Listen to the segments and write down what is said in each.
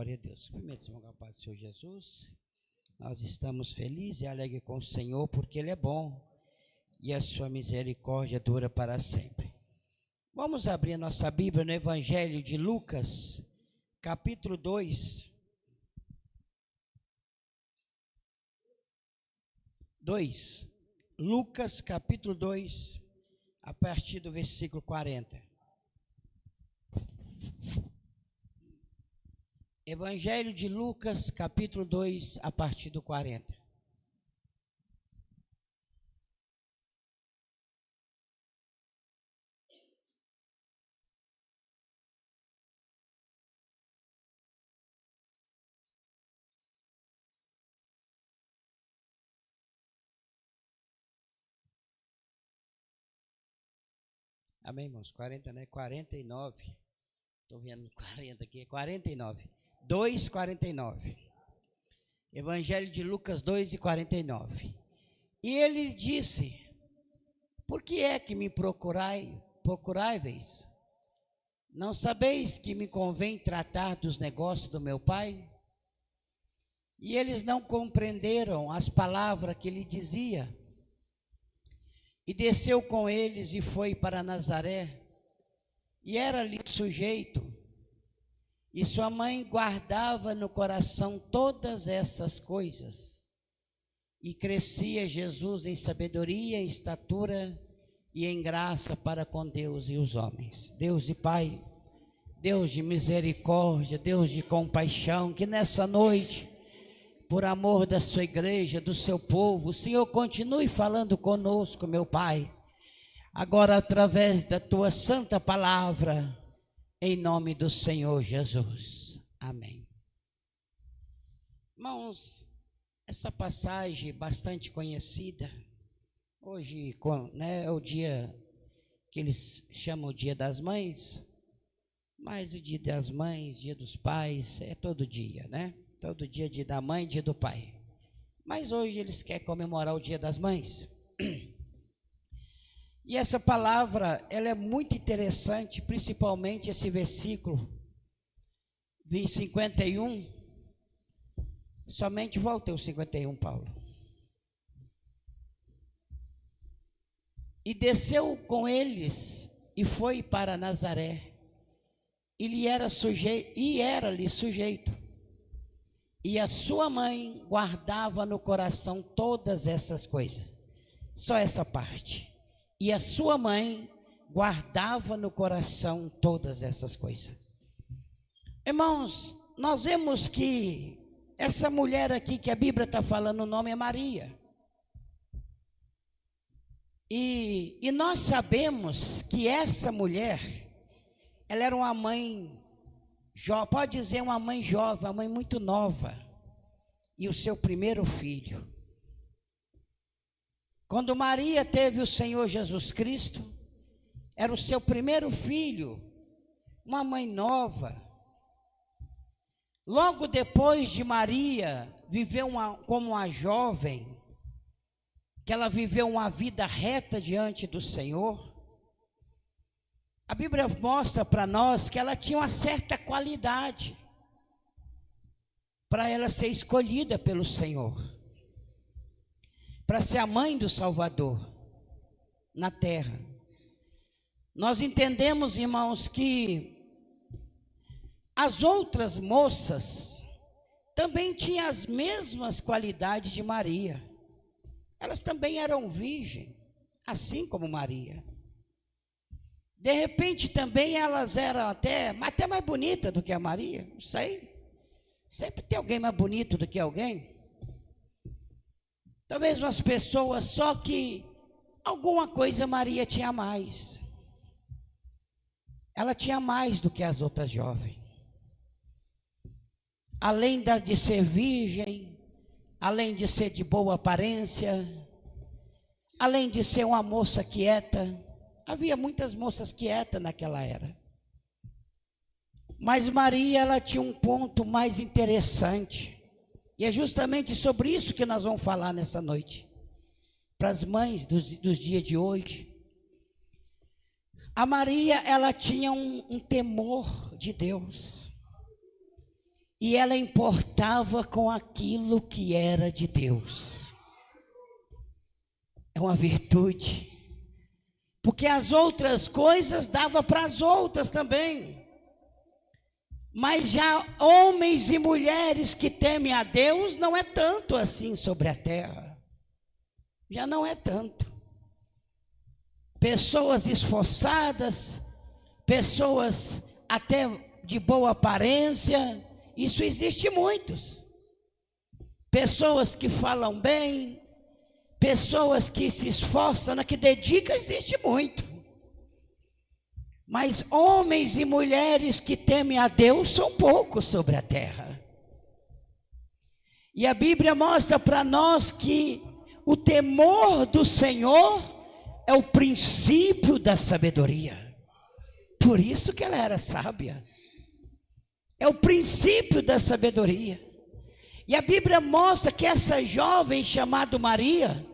Glória a Deus. Primeiro, com a paz do Senhor Jesus. Nós estamos felizes e alegres com o Senhor, porque Ele é bom e a sua misericórdia dura para sempre. Vamos abrir a nossa Bíblia no Evangelho de Lucas, capítulo 2. Lucas, capítulo 2, a partir do versículo 40. Evangelho de Lucas, capítulo 2, a partir do 40. Amém, irmãos? 40, né? 49. Estou vendo 40 aqui. 49. 2:49. Evangelho de Lucas 2:49. E ele disse: por que é que me procuráveis? Não sabeis que me convém tratar dos negócios do meu pai? E eles não compreenderam as palavras que ele dizia. E desceu com eles e foi para Nazaré, e era-lhe sujeito. E sua mãe guardava no coração todas essas coisas. E crescia Jesus em sabedoria, em estatura e em graça para com Deus e os homens. Deus e Pai, Deus de misericórdia, Deus de compaixão, que nessa noite, por amor da sua igreja, do seu povo, o Senhor continue falando conosco, meu Pai, agora através da tua santa palavra, em nome do Senhor Jesus. Amém. Irmãos, essa passagem bastante conhecida, hoje é o dia que eles chamam o Dia das Mães, mas o Dia das Mães, Dia dos Pais, é todo dia, né? Todo dia, Dia da Mãe, Dia do Pai. Mas hoje eles querem comemorar o Dia das Mães. E essa palavra, ela é muito interessante, principalmente esse versículo 51. Somente voltei o 51, Paulo. E desceu com eles e foi para Nazaré. E era-lhe sujeito. E a sua mãe guardava no coração todas essas coisas. Só essa parte. E a sua mãe guardava no coração todas essas coisas. Irmãos, nós vemos que essa mulher aqui que a Bíblia está falando, o nome é Maria. E nós sabemos que essa mulher, ela era uma mãe, pode dizer uma mãe jovem, uma mãe muito nova. E o seu primeiro filho. Quando Maria teve o Senhor Jesus Cristo, era o seu primeiro filho, uma mãe nova. Logo depois de Maria viver como uma jovem, que ela viveu uma vida reta diante do Senhor, a Bíblia mostra para nós que ela tinha uma certa qualidade para ela ser escolhida pelo Senhor, para ser a mãe do Salvador na terra. Nós entendemos, irmãos, que as outras moças também tinham as mesmas qualidades de Maria. Elas também eram virgens, assim como Maria. De repente também elas eram até mais bonitas do que a Maria, não sei. Sempre tem alguém mais bonito do que alguém. Talvez umas pessoas, só que alguma coisa Maria tinha mais. Ela tinha mais do que as outras jovens. Além de ser virgem, além de ser de boa aparência, além de ser uma moça quieta, havia muitas moças quietas naquela era. Mas Maria, ela tinha um ponto mais interessante. E é justamente sobre isso que nós vamos falar nessa noite. Para as mães dos dias de hoje. A Maria, ela tinha um temor de Deus. e ela importava com aquilo que era de Deus. É uma virtude, porque as outras coisas dava para as outras também. Mas já homens e mulheres que temem a Deus não é tanto assim sobre a terra. Já não é tanto. Pessoas esforçadas, pessoas até de boa aparência, isso existe muitos. Pessoas que falam bem, pessoas que se esforçam, que dedicam, existe muito. Mas homens e mulheres que temem a Deus são poucos sobre a terra. E a Bíblia mostra para nós que o temor do Senhor é o princípio da sabedoria. Por isso que ela era sábia. É o princípio da sabedoria. E a Bíblia mostra que essa jovem chamada Maria,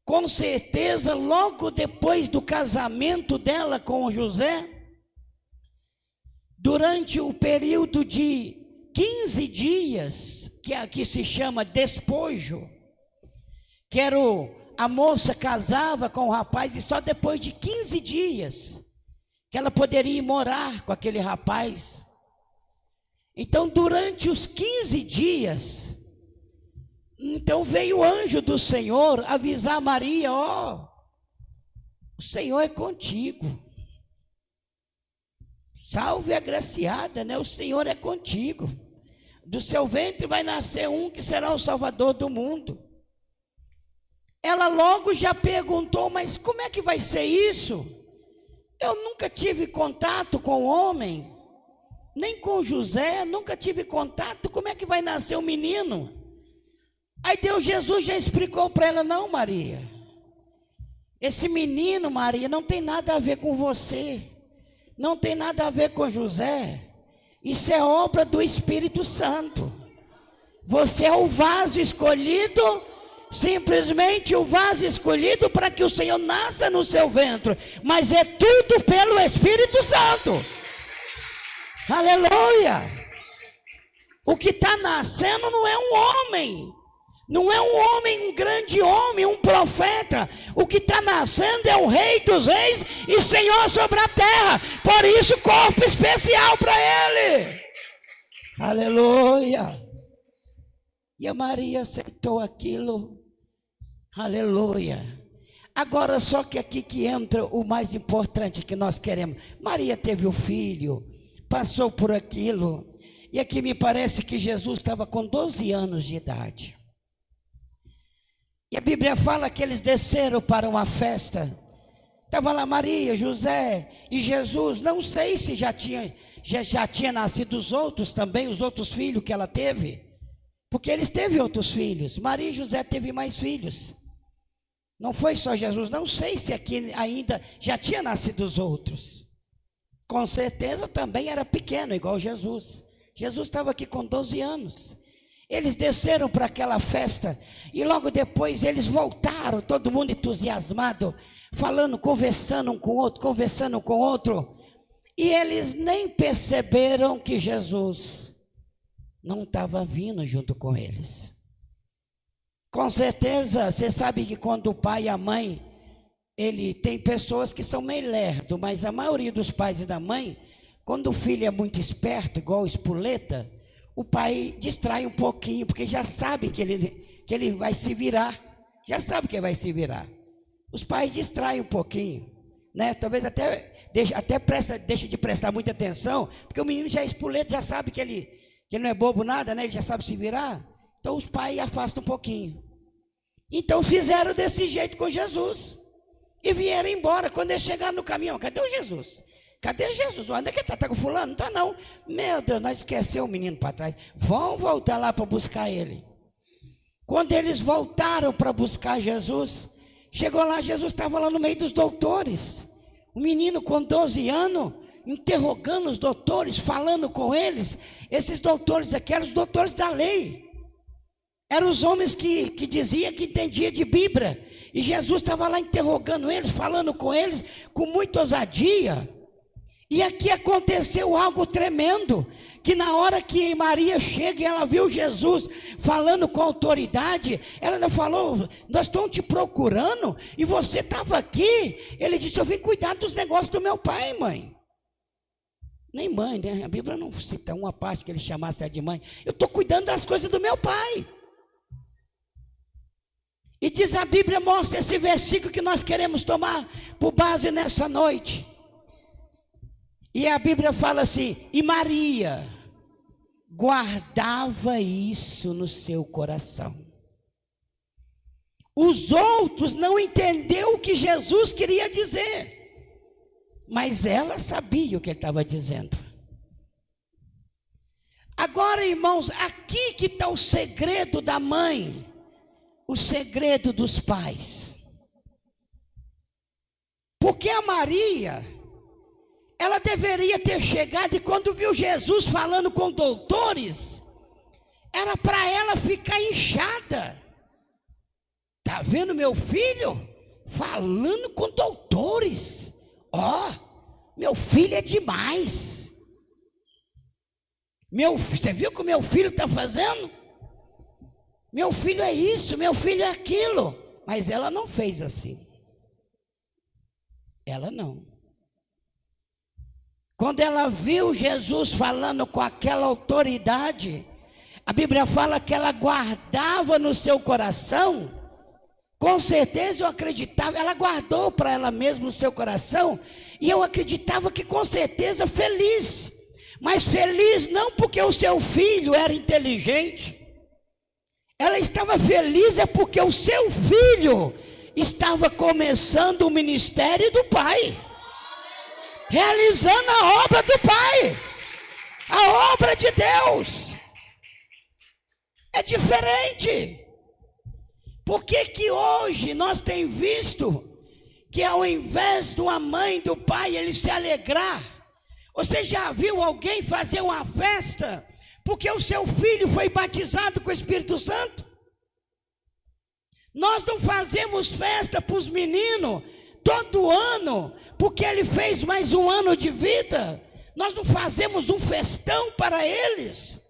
com certeza, logo depois do casamento dela com José, durante o período de 15 dias, que se chama despojo, que era a moça casava com o rapaz, e só depois de 15 dias, que ela poderia ir morar com aquele rapaz. Então, durante os 15 dias, então veio o anjo do Senhor avisar Maria: ó, o Senhor é contigo. Salve agraciada, né? O Senhor é contigo. Do seu ventre vai nascer um que será o Salvador do mundo. Ela logo já perguntou: mas como é que vai ser isso? Eu nunca tive contato com homem, nem com José, nunca tive contato. Como é que vai nascer um menino? Aí Jesus já explicou para ela: não, Maria, esse menino, Maria, não tem nada a ver com você, não tem nada a ver com José, isso é obra do Espírito Santo. Você é o vaso escolhido, simplesmente o vaso escolhido para que o Senhor nasça no seu ventre, mas é tudo pelo Espírito Santo. Aleluia! O que está nascendo não é um homem, não é um homem, um grande homem, um profeta. O que está nascendo é o Rei dos Reis e Senhor sobre a terra. Por isso, corpo especial para Ele. Aleluia. E a Maria aceitou aquilo. Aleluia. Agora, só que aqui que entra o mais importante que nós queremos. Maria teve o filho, passou por aquilo. E aqui me parece que Jesus estava com 12 anos de idade. E a Bíblia fala que eles desceram para uma festa. Estava lá Maria, José e Jesus. Não sei se já tinha nascido os outros também, os outros filhos que ela teve. Porque eles teve outros filhos. Maria e José teve mais filhos. Não foi só Jesus. Não sei se aqui ainda já tinha nascido os outros. Com certeza também era pequeno, igual Jesus. Jesus estava aqui com 12 anos. Eles desceram para aquela festa e logo depois eles voltaram, todo mundo entusiasmado, falando, conversando um com o outro. E eles nem perceberam que Jesus não estava vindo junto com eles. Com certeza, você sabe que quando o pai e a mãe, ele tem pessoas que são meio lerdo, mas a maioria dos pais e da mãe, quando o filho é muito esperto, igual o espoleta, o pai distrai um pouquinho, porque já sabe que ele vai se virar. Já sabe que ele vai se virar. Os pais distraem um pouquinho, né? Talvez até deixe de prestar muita atenção, porque o menino já é espoleta, já sabe que ele não é bobo nada, né? Ele já sabe se virar. Então os pais afastam um pouquinho. Então fizeram desse jeito com Jesus. E vieram embora. Quando eles chegaram no caminhão, cadê o Jesus? Cadê Jesus? Onde é que está? Está com fulano? Não está não. Meu Deus, nós esquecemos o menino para trás. Vão voltar lá para buscar ele. Quando eles voltaram para buscar Jesus, chegou lá, Jesus estava lá no meio dos doutores. O menino com 12 anos, interrogando os doutores, falando com eles. Esses doutores aqui eram os doutores da lei. Eram os homens que diziam que entendia de Bíblia. E Jesus estava lá interrogando eles, falando com eles, com muita ousadia. E aqui aconteceu algo tremendo, que na hora que Maria chega e ela viu Jesus falando com autoridade, ela ainda falou: nós estamos te procurando e você estava aqui. Ele disse: eu vim cuidar dos negócios do meu pai, mãe. Nem mãe, né? A Bíblia não cita uma parte que ele chamasse ela de mãe. Eu estou cuidando das coisas do meu pai. E diz a Bíblia, mostra esse versículo que nós queremos tomar por base nessa noite. E a Bíblia fala assim: e Maria guardava isso no seu coração. Os outros não entenderam o que Jesus queria dizer, mas ela sabia o que ele estava dizendo. Agora, irmãos, aqui que está o segredo da mãe, o segredo dos pais. Porque a Maria, ela deveria ter chegado, e quando viu Jesus falando com doutores, era para ela ficar inchada. Está vendo meu filho? Falando com doutores. Meu filho é demais. Você viu o que o meu filho está fazendo? Meu filho é isso, meu filho é aquilo. Mas ela não fez assim. Ela não. Quando ela viu Jesus falando com aquela autoridade, a Bíblia fala que ela guardava no seu coração. Com certeza eu acreditava, ela guardou para ela mesma no seu coração, e eu acreditava que com certeza feliz. Mas feliz não porque o seu filho era inteligente. Ela estava feliz é porque o seu filho estava começando o ministério do pai, realizando a obra do pai, a obra de Deus. É diferente. Por que hoje nós temos visto que ao invés de uma mãe e do pai ele se alegrar? Você já viu alguém fazer uma festa porque o seu filho foi batizado com o Espírito Santo? Nós não fazemos festa para os meninos todo ano porque ele fez mais um ano de vida. Nós não fazemos um festão para eles.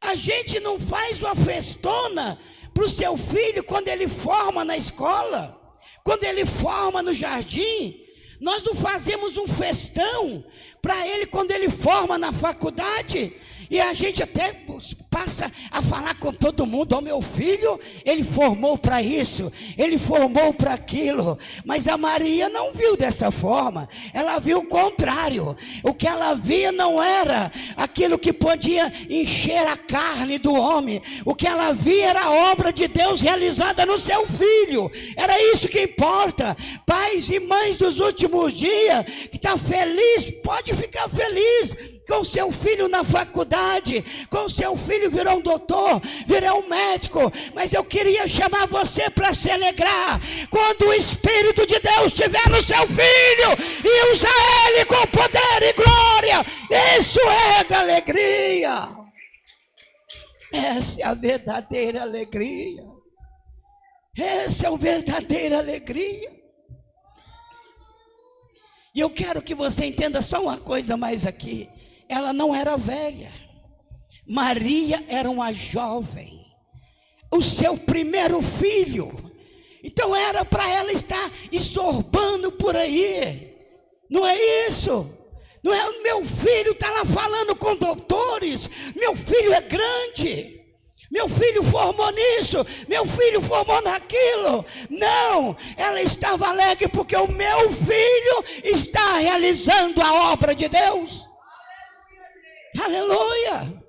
A gente não faz uma festona para o seu filho quando ele forma na escola, quando ele forma no jardim. Nós não fazemos um festão para ele quando ele forma na faculdade. E a gente até passa a falar com todo mundo: meu filho, ele formou para isso, ele formou para aquilo. Mas a Maria não viu dessa forma, ela viu o contrário. O que ela via não era aquilo que podia encher a carne do homem. O que ela via era a obra de Deus realizada no seu filho. Era isso que importa. Pais e mães dos últimos dias, que está feliz, pode ficar feliz com seu filho na faculdade, com seu filho virou um doutor, virou um médico. Mas eu queria chamar você para se alegrar quando o Espírito de Deus estiver no seu filho e usar ele com poder e glória. Isso é alegria. Essa é a verdadeira alegria. Essa é a verdadeira alegria. E eu quero que você entenda só uma coisa mais aqui. Ela não era velha. Maria era uma jovem. O seu primeiro filho. Então era para ela estar exorbando por aí. Não é isso? Não é o meu filho está lá falando com doutores. Meu filho é grande. Meu filho formou nisso, meu filho formou naquilo. Não, ela estava alegre porque o meu filho está realizando a obra de Deus. Aleluia.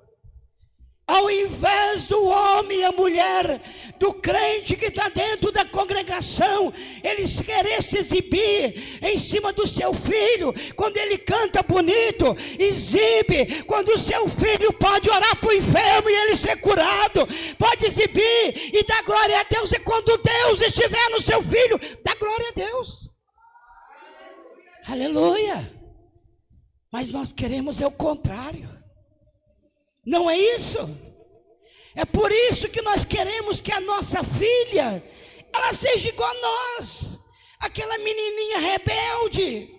Ao invés do homem e a mulher, do crente que está dentro da congregação, eles querem se exibir em cima do seu filho. Quando ele canta bonito, exibe. Quando o seu filho pode orar para o enfermo e ele ser curado, pode exibir e dar glória a Deus. E quando Deus estiver no seu filho, dá glória a Deus. Aleluia. Mas nós queremos o contrário. Não é isso? É por isso que nós queremos que a nossa filha, ela seja igual a nós. Aquela menininha rebelde,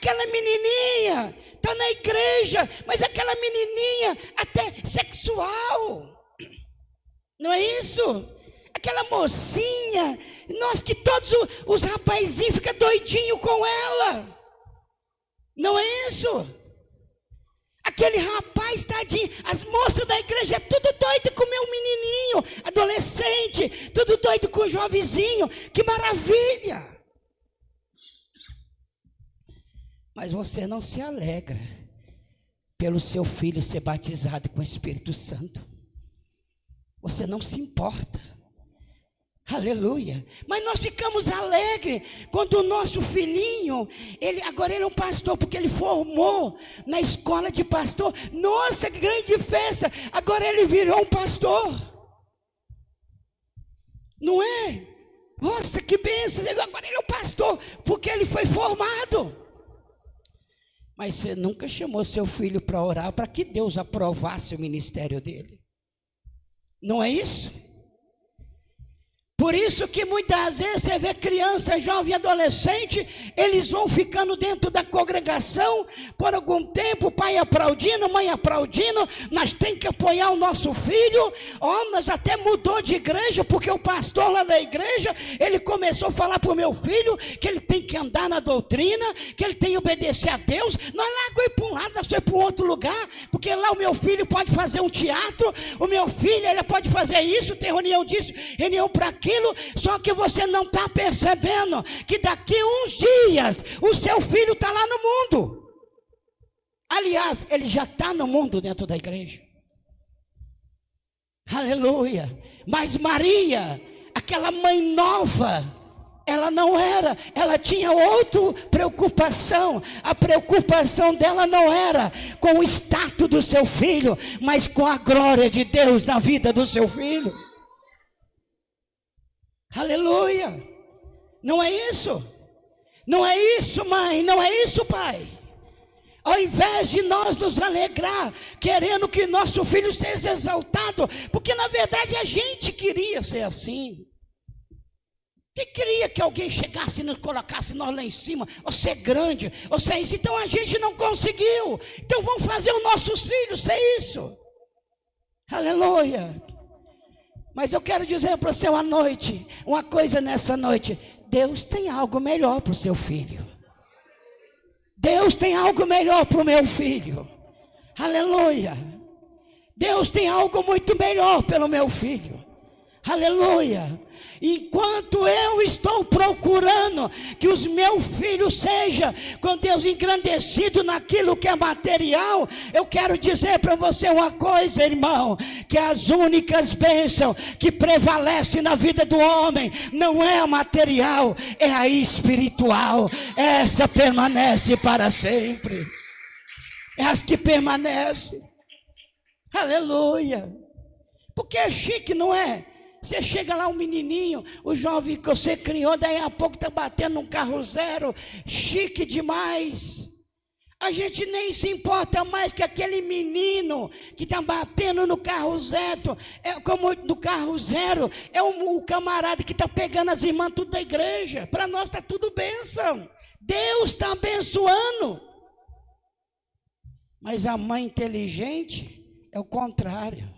aquela menininha está na igreja, mas aquela menininha até sexual. Não é isso? Aquela mocinha, nós que todos os rapazinhos ficam doidinhos com ela. Não é isso? Aquele rapaz, tadinho, as moças da igreja, tudo doido com o meu menininho, adolescente, tudo doido com o jovenzinho, que maravilha. Mas você não se alegra pelo seu filho ser batizado com o Espírito Santo. Você não se importa. Aleluia. Mas nós ficamos alegres quando o nosso filhinho, agora ele é um pastor, porque ele formou na escola de pastor. Nossa, que grande festa, agora ele virou um pastor. Não é? Nossa, que bênção, agora ele é um pastor, porque ele foi formado. Mas você nunca chamou seu filho para orar, para que Deus aprovasse o ministério dele. Não é isso? Por isso que muitas vezes você vê criança, jovem e adolescente, eles vão ficando dentro da congregação por algum tempo, pai aplaudindo, mãe aplaudindo, nós temos que apoiar o nosso filho. Nós até mudou de igreja, porque o pastor lá da igreja, ele começou a falar para o meu filho que ele tem que andar na doutrina, que ele tem que obedecer a Deus. Nós largamos para um lado, nós foi para um outro lugar, porque lá o meu filho pode fazer um teatro, o meu filho ele pode fazer isso, tem reunião disso, reunião para aquilo. Só que você não está percebendo que daqui uns dias o seu filho está lá no mundo. Aliás, ele já está no mundo dentro da igreja. Aleluia. Mas Maria, aquela mãe nova, ela não era, ela tinha outra preocupação. A preocupação dela não era com o status do seu filho, mas com a glória de Deus na vida do seu filho. Aleluia. Não é isso? Não é isso, mãe, não é isso, pai. Ao invés de nós nos alegrar, querendo que nosso filho seja exaltado, porque na verdade a gente queria ser assim. Que queria que alguém chegasse e nos colocasse nós lá em cima, ou ser grande, ou ser isso. Então a gente não conseguiu. Então vamos fazer os nossos filhos ser isso. Aleluia. Mas eu quero dizer para você uma coisa nessa noite. Deus tem algo melhor para o seu filho. Deus tem algo melhor para o meu filho. Aleluia. Deus tem algo muito melhor pelo meu filho. Aleluia. Enquanto eu estou procurando que os meus filhos sejam com Deus engrandecido naquilo que é material, eu quero dizer para você uma coisa, irmão, que as únicas bênçãos que prevalecem na vida do homem não é a material, é a espiritual. Essa permanece para sempre. É as que permanecem. Aleluia. Porque é chique, não é? Você chega lá, um menininho, o jovem que você criou, daí a pouco está batendo num carro zero, chique demais. A gente nem se importa mais que aquele menino que está batendo no carro zero, é o camarada que está pegando as irmãs tudo da igreja. Para nós está tudo bênção, Deus está abençoando. Mas a mãe inteligente é o contrário.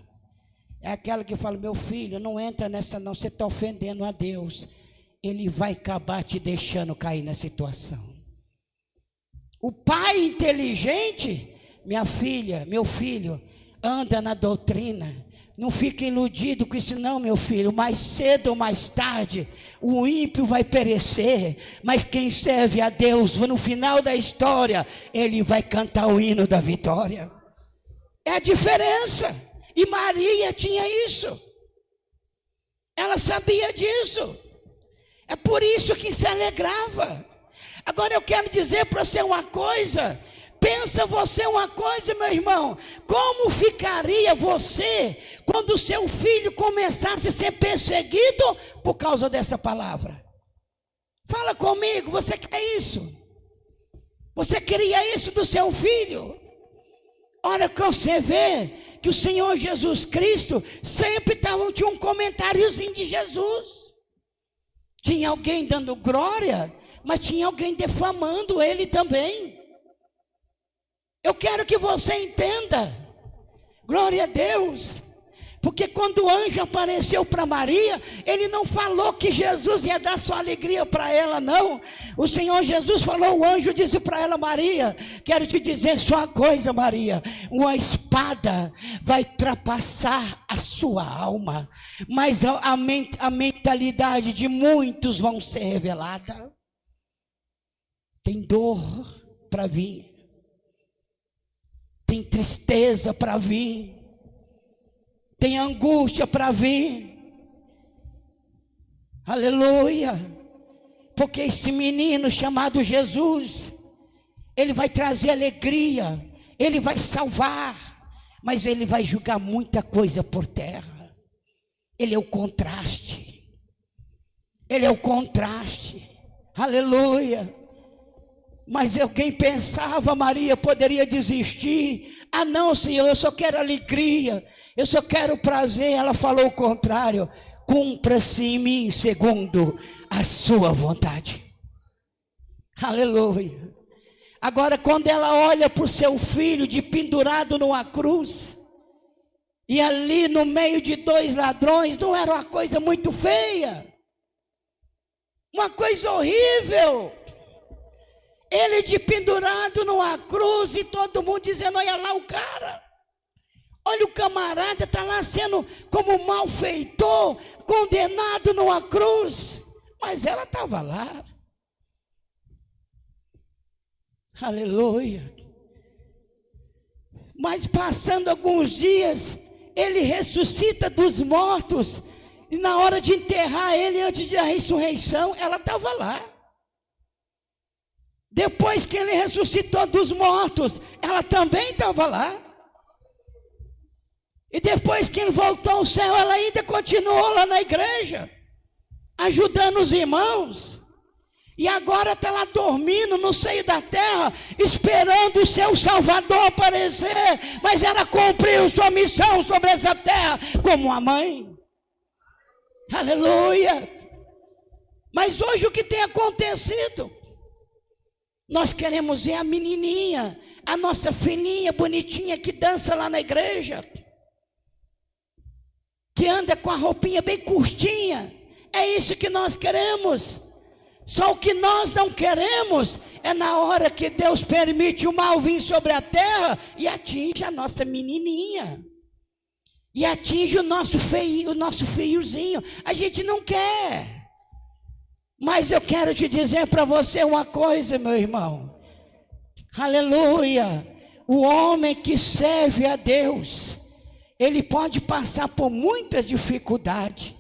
É aquela que fala, meu filho, não entra nessa não, você está ofendendo a Deus. Ele vai acabar te deixando cair na situação. O pai inteligente, minha filha, meu filho, anda na doutrina. Não fique iludido com isso não, meu filho. Mais cedo ou mais tarde, o ímpio vai perecer. Mas quem serve a Deus, no final da história, ele vai cantar o hino da vitória. É a diferença. E Maria tinha isso. Ela sabia disso. É por isso que se alegrava. Agora eu quero dizer para você uma coisa. Pensa você uma coisa, meu irmão. Como ficaria você quando o seu filho começasse a ser perseguido por causa dessa palavra? Fala comigo, você quer isso? Você queria isso do seu filho? Olha que você vê que o Senhor Jesus Cristo sempre tinha um comentáriozinho de Jesus. Tinha alguém dando glória, mas tinha alguém defamando ele também. Eu quero que você entenda, glória a Deus, porque quando o anjo apareceu para Maria, ele não falou que Jesus ia dar só alegria para ela, não. O Senhor Jesus falou, o anjo disse para ela, Maria, quero te dizer só uma coisa, Maria, uma espada vai trapassar a sua alma, mas a mentalidade de muitos vão ser revelada. Tem dor para vir, tem tristeza para vir, tem angústia para vir, aleluia, porque esse menino chamado Jesus, ele vai trazer alegria, ele vai salvar, mas ele vai julgar muita coisa por terra. Ele é o contraste, aleluia. Mas alguém pensava, Maria poderia desistir. Ah não, Senhor, eu só quero alegria, eu só quero prazer. Ela falou o contrário, cumpra-se em mim segundo a sua vontade, aleluia. Agora quando ela olha para o seu filho de pendurado numa cruz, e ali no meio de dois ladrões, não era uma coisa muito feia, uma coisa horrível, ele de pendurado numa cruz e todo mundo dizendo, olha lá o cara, olha o camarada, está lá sendo como malfeitor, condenado numa cruz, mas ela estava lá, aleluia. Mas passando alguns dias, ele ressuscita dos mortos, e na hora de enterrar ele, antes da ressurreição, ela estava lá. Depois que ele ressuscitou dos mortos, ela também estava lá. E depois que ele voltou ao céu, ela ainda continuou lá na igreja, ajudando os irmãos. E agora está lá dormindo no seio da terra, esperando o seu Salvador aparecer. Mas ela cumpriu sua missão sobre essa terra como uma mãe. Aleluia. Mas hoje o que tem acontecido? Nós queremos ver a menininha, a nossa filhinha bonitinha que dança lá na igreja, que anda com a roupinha bem curtinha. É isso que nós queremos. Só o que nós não queremos é na hora que Deus permite o mal vir sobre a terra e atinge a nossa menininha, e atinge o nosso feiozinho. A gente não quer. Mas eu quero te dizer para você uma coisa, meu irmão, aleluia. O homem que serve a Deus, ele pode passar por muitas dificuldades.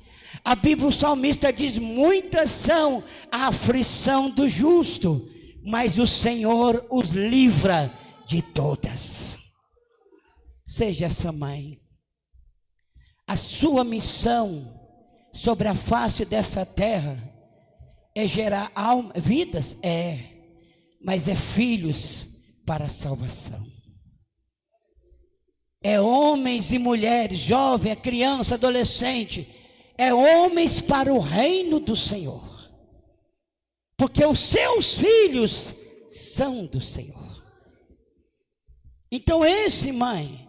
A Bíblia, o salmista diz, muitas são a aflição do justo, mas o Senhor os livra de todas. Seja essa mãe. A sua missão sobre a face dessa terra é gerar vidas? É, mas é filhos para a salvação. É homens e mulheres, jovem, é criança, adolescente, é homens para o reino do Senhor, porque os seus filhos são do Senhor. Então esse, mãe,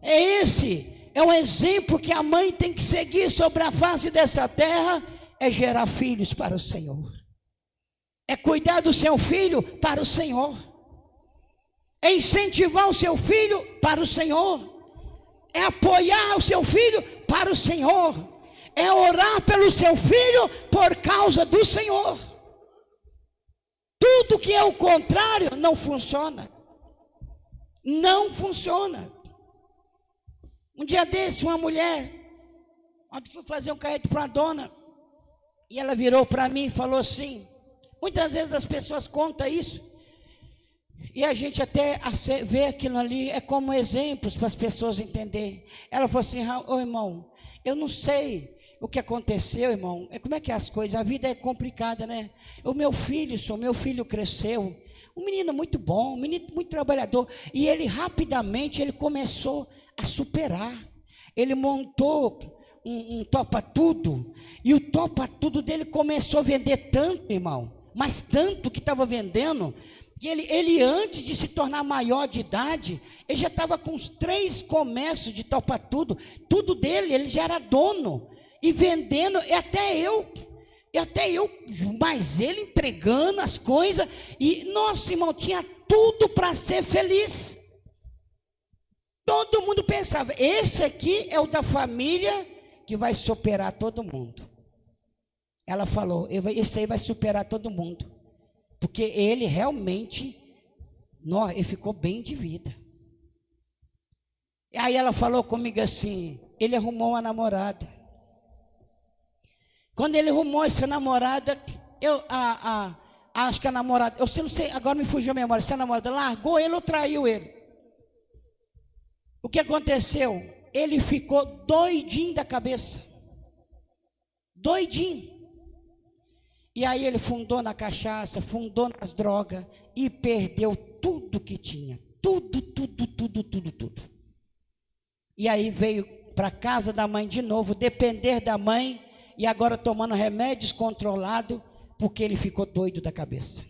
é um exemplo que a mãe tem que seguir sobre a face dessa terra, é gerar filhos para o Senhor, é cuidar do seu filho para o Senhor, é incentivar o seu filho para o Senhor, é apoiar o seu filho para o Senhor, é orar pelo seu filho por causa do Senhor. Tudo que é o contrário não funciona. Não funciona. Um dia desse, uma mulher, onde fui fazer um carreto para a dona, e ela virou para mim e falou assim, muitas vezes as pessoas contam isso, e a gente até vê aquilo ali, é como exemplos para as pessoas entenderem. Ela falou assim, ô irmão, eu não sei o que aconteceu, irmão, como é que é as coisas, a vida é complicada, né? O meu filho cresceu, um menino muito bom, um menino muito trabalhador, e ele rapidamente, ele começou a superar, ele montou um topa-tudo, e o topa-tudo dele começou a vender tanto, irmão, mas tanto que estava vendendo, que ele antes de se tornar maior de idade, ele já estava com uns 3 comércios de tal para tudo dele, ele já era dono, e vendendo, e até eu, mas ele entregando as coisas, e nosso irmão tinha tudo para ser feliz. Todo mundo pensava, esse aqui é o da família que vai superar todo mundo. Ela falou, esse aí vai superar todo mundo, porque ele realmente, ele ficou bem de vida. E aí ela falou comigo assim, ele arrumou uma namorada. Quando ele arrumou essa namorada, acho que a namorada, eu não sei, agora me fugiu a memória, se a namorada largou ele ou traiu ele. O que aconteceu? Ele ficou doidinho da cabeça. Doidinho. E aí ele fundou na cachaça, fundou nas drogas e perdeu tudo que tinha. Tudo. E aí veio para a casa da mãe de novo, depender da mãe, e agora tomando remédios controlados, porque ele ficou doido da cabeça.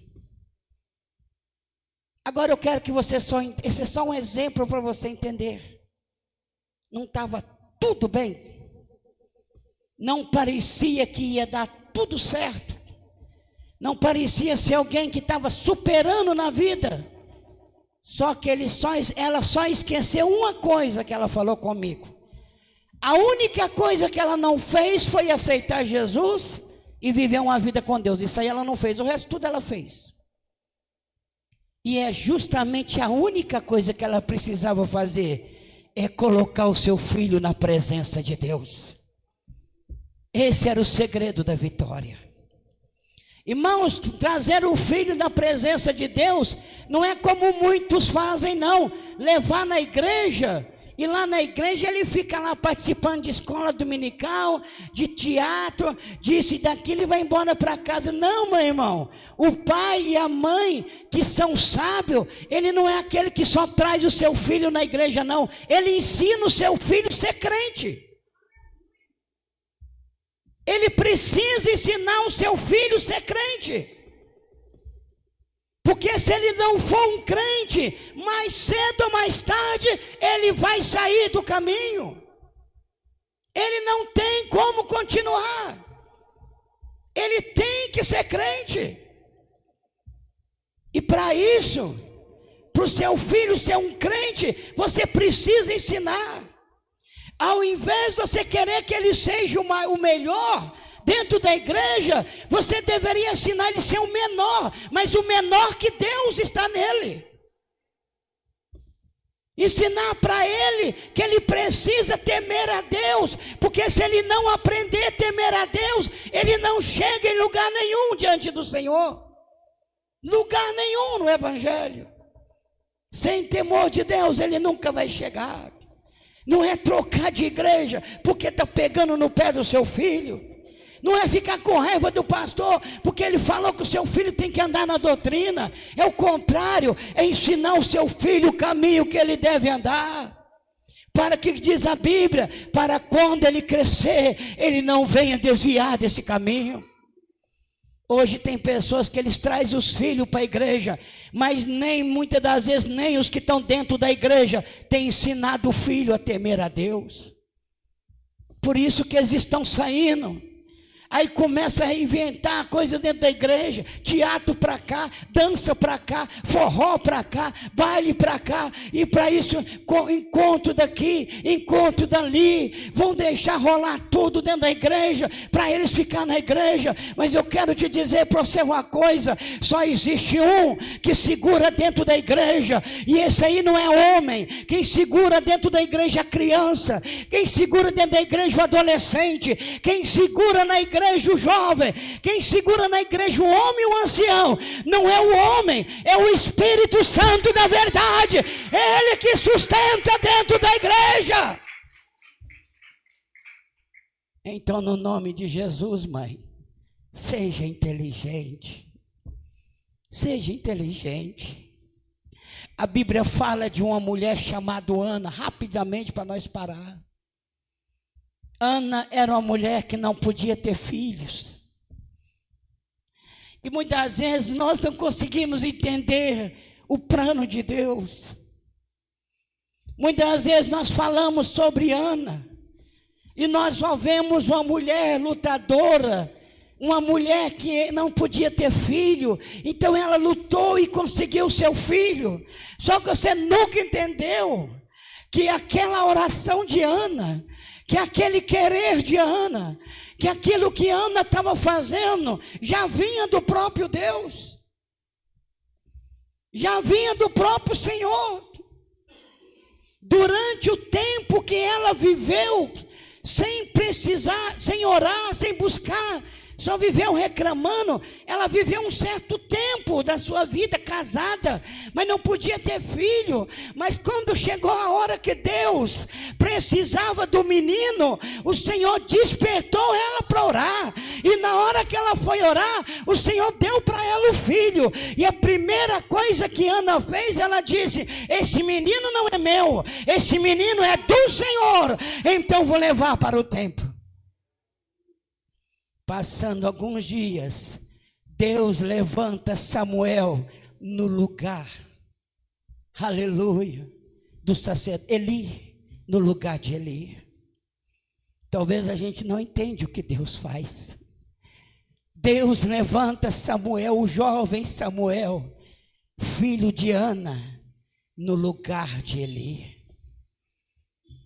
Agora eu quero que você esse é só um exemplo para você entender. Não estava tudo bem. Não parecia que ia dar tudo certo. Não parecia ser alguém que estava superando na vida. Só que ela só esqueceu uma coisa que ela falou comigo. A única coisa que ela não fez foi aceitar Jesus e viver uma vida com Deus. Isso aí ela não fez, o resto tudo ela fez. E é justamente a única coisa que ela precisava fazer, é colocar o seu filho na presença de Deus. Esse era o segredo da vitória. Irmãos, trazer o filho na presença de Deus, não é como muitos fazem não, levar na igreja, e lá na igreja ele fica lá participando de escola dominical, de teatro, disso e daquilo, e vai embora para casa. Não, meu irmão, o pai e a mãe que são sábios, ele não é aquele que só traz o seu filho na igreja não, ele ensina o seu filho a ser crente. Ele precisa ensinar o seu filho a ser crente. Porque se ele não for um crente, mais cedo ou mais tarde, ele vai sair do caminho. Ele não tem como continuar. Ele tem que ser crente. E para isso, para o seu filho ser um crente, você precisa ensinar. Ao invés de você querer que ele seja o melhor dentro da igreja, você deveria ensinar ele a ser o menor, mas o menor que Deus está nele. Ensinar para ele que ele precisa temer a Deus, porque se ele não aprender a temer a Deus, ele não chega em lugar nenhum diante do Senhor. Lugar nenhum no evangelho. Sem temor de Deus, ele nunca vai chegar. Não é trocar de igreja porque está pegando no pé do seu filho. Não é ficar com raiva do pastor porque ele falou que o seu filho tem que andar na doutrina. É o contrário, é ensinar o seu filho o caminho que ele deve andar. Para que diz a Bíblia, para quando ele crescer, ele não venha desviar desse caminho. Hoje tem pessoas que eles trazem os filhos para a igreja, mas nem muitas das vezes nem os que estão dentro da igreja têm ensinado o filho a temer a Deus. Por isso que eles estão saindo. Aí começa a inventar coisa dentro da igreja, teatro para cá, dança para cá, forró para cá, baile para cá, e para isso encontro daqui, encontro dali, vão deixar rolar tudo dentro da igreja, para eles ficar na igreja. Mas eu quero te dizer para você uma coisa, só existe um que segura dentro da igreja, e esse aí não é homem. Quem segura dentro da igreja é a criança, quem segura dentro da igreja é o adolescente, quem segura na igreja o jovem, quem segura na igreja o homem e o ancião, não é o homem, é o Espírito Santo da verdade, é ele que sustenta dentro da igreja. Então, no nome de Jesus, mãe, seja inteligente, seja inteligente. A Bíblia fala de uma mulher chamada Ana, rapidamente para nós parar. Ana era uma mulher que não podia ter filhos. E muitas vezes nós não conseguimos entender o plano de Deus. Muitas vezes nós falamos sobre Ana, e nós só vemos uma mulher lutadora, uma mulher que não podia ter filho, então ela lutou e conseguiu seu filho. Só que você nunca entendeu que aquela oração de Ana, que aquele querer de Ana, que aquilo que Ana estava fazendo, já vinha do próprio Deus, já vinha do próprio Senhor. Durante o tempo que ela viveu, sem precisar, sem orar, sem buscar, só viveu reclamando. Ela viveu um certo tempo da sua vida casada, mas não podia ter filho. Mas quando chegou a hora que Deus precisava do menino, o Senhor despertou ela para orar, e na hora que ela foi orar, o Senhor deu para ela o filho. E a primeira coisa que Ana fez, ela disse: esse menino não é meu, esse menino é do Senhor, então vou levar para o templo. Passando alguns dias, Deus levanta Samuel no lugar, aleluia, do sacerdote Eli, no lugar de Eli. Talvez a gente não entenda o que Deus faz. Deus levanta Samuel, o jovem Samuel, filho de Ana, no lugar de Eli.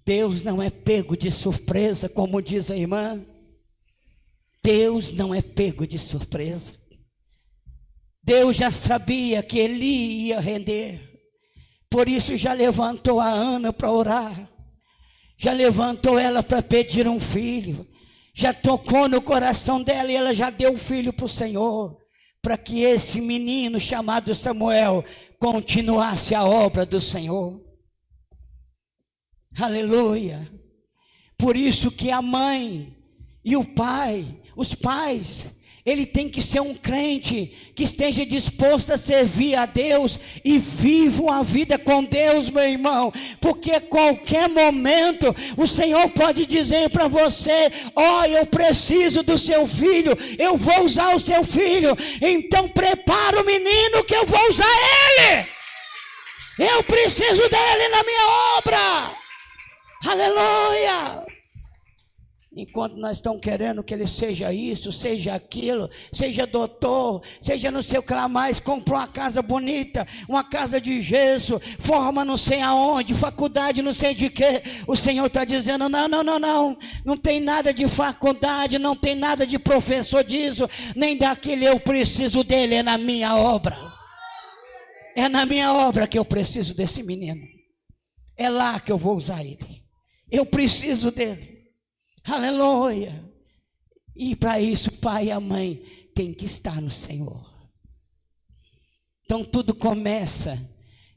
Deus não é pego de surpresa, como diz a irmã. Deus não é pego de surpresa. Deus já sabia que Eli ia render, por isso já levantou a Ana para orar, já levantou ela para pedir um filho, já tocou no coração dela e ela já deu o filho para o Senhor, para que esse menino chamado Samuel continuasse a obra do Senhor. Aleluia. Por isso que a mãe e o pai, os pais, ele tem que ser um crente que esteja disposto a servir a Deus e viva uma vida com Deus, meu irmão, porque a qualquer momento o Senhor pode dizer para você: ó, eu preciso do seu filho, eu vou usar o seu filho, então prepara o menino que eu vou usar ele, eu preciso dele na minha obra. Aleluia. Enquanto nós estamos querendo que ele seja isso, seja aquilo, seja doutor, seja não sei o que lá mais, comprou uma casa bonita, uma casa de gesso, forma não sei aonde, faculdade não sei de quê, o Senhor está dizendo: não tem nada de faculdade, não tem nada de professor disso, nem daquele, eu preciso dele, é na minha obra. É na minha obra que eu preciso desse menino, é lá que eu vou usar ele, eu preciso dele. Aleluia. E para isso o pai e a mãe tem que estar no Senhor. Então tudo começa,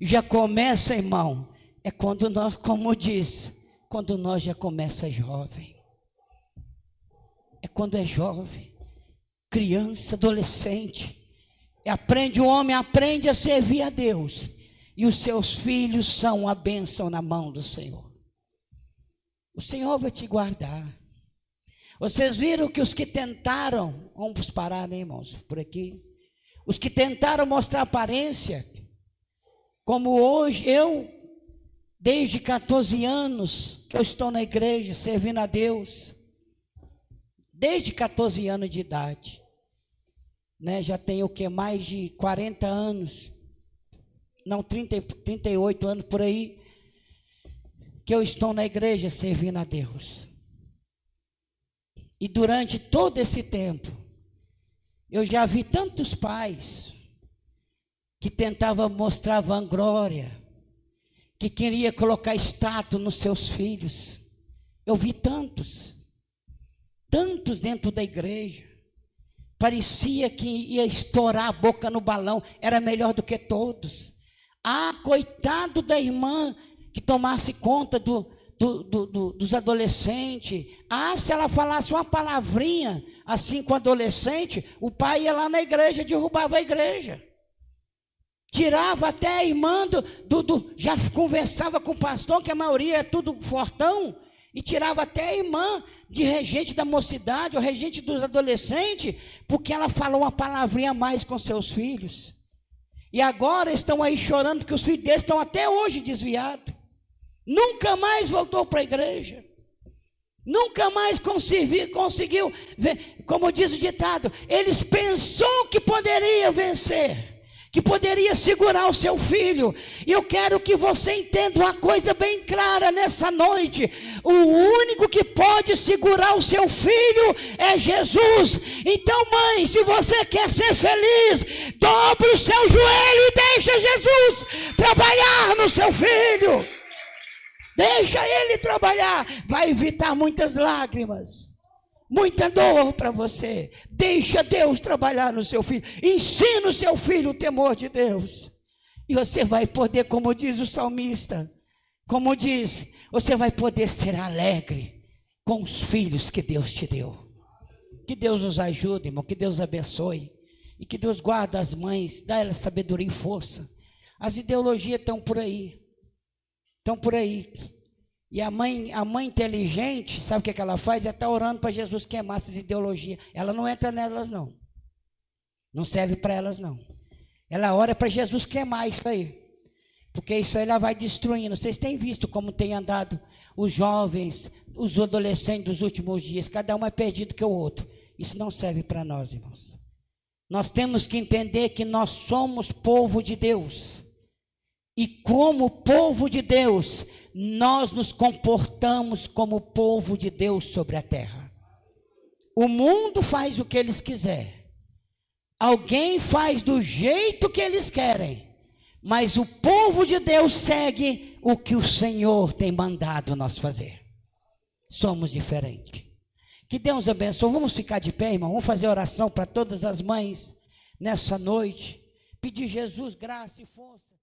já começa, irmão, é quando nós, como diz, quando nós já começa jovem. É quando é jovem, criança, adolescente. O homem aprende a servir a Deus, e os seus filhos são a bênção na mão do Senhor. O Senhor vai te guardar. Vocês viram que os que tentaram, vamos parar, né, irmãos, por aqui, os que tentaram mostrar aparência, como hoje, eu, desde 14 anos, que eu estou na igreja, servindo a Deus, desde 14 anos de idade, né, já tenho o que, mais de 40 anos, não, 38 anos por aí, que eu estou na igreja servindo a Deus. E durante todo esse tempo, eu já vi tantos pais que tentavam mostrar vanglória, que queria colocar status nos seus filhos. Eu vi tantos dentro da igreja. Parecia que ia estourar a boca no balão, era melhor do que todos. Ah, coitado da irmã que tomasse conta dos adolescentes. Ah, se ela falasse uma palavrinha assim com o adolescente, o pai ia lá na igreja, derrubava a igreja, tirava até a irmã já conversava com o pastor, que a maioria é tudo fortão, E tirava até a irmã de regente da mocidade, ou regente dos adolescentes, porque ela falou uma palavrinha a mais com seus filhos. E agora estão aí chorando que os filhos deles estão até hoje desviados. Nunca mais voltou para a igreja. Nunca mais conseguiu ver, como diz o ditado, eles pensou que poderia vencer, que poderia segurar o seu filho. E eu quero que você entenda uma coisa bem clara nessa noite: o único que pode segurar o seu filho é Jesus. Então, mãe, se você quer ser feliz, dobre o seu joelho e deixa Jesus trabalhar no seu filho. Deixa ele trabalhar, vai evitar muitas lágrimas, muita dor para você. Deixa Deus trabalhar no seu filho. Ensina o seu filho o temor de Deus. E você vai poder, como diz o salmista, como diz, você vai poder ser alegre com os filhos que Deus te deu. Que Deus nos ajude, irmão, que Deus abençoe. E que Deus guarde as mães, dá elas sabedoria e força. As ideologias estão por aí. Estão por aí. E a mãe inteligente, sabe o que ela faz? Ela está orando para Jesus queimar essas ideologias. Ela não entra nelas, não. Não serve para elas, não. Ela ora para Jesus queimar isso aí. Porque isso aí ela vai destruindo. Vocês têm visto como tem andado os jovens, os adolescentes dos últimos dias. Cada um mais perdido que o outro. Isso não serve para nós, irmãos. Nós temos que entender que nós somos povo de Deus. E como povo de Deus, nós nos comportamos como povo de Deus sobre a terra. O mundo faz o que eles quiserem. Alguém faz do jeito que eles querem. Mas o povo de Deus segue o que o Senhor tem mandado nós fazer. Somos diferentes. Que Deus abençoe. Vamos ficar de pé, irmão. Vamos fazer oração para todas as mães nessa noite. Pedir Jesus graça e força.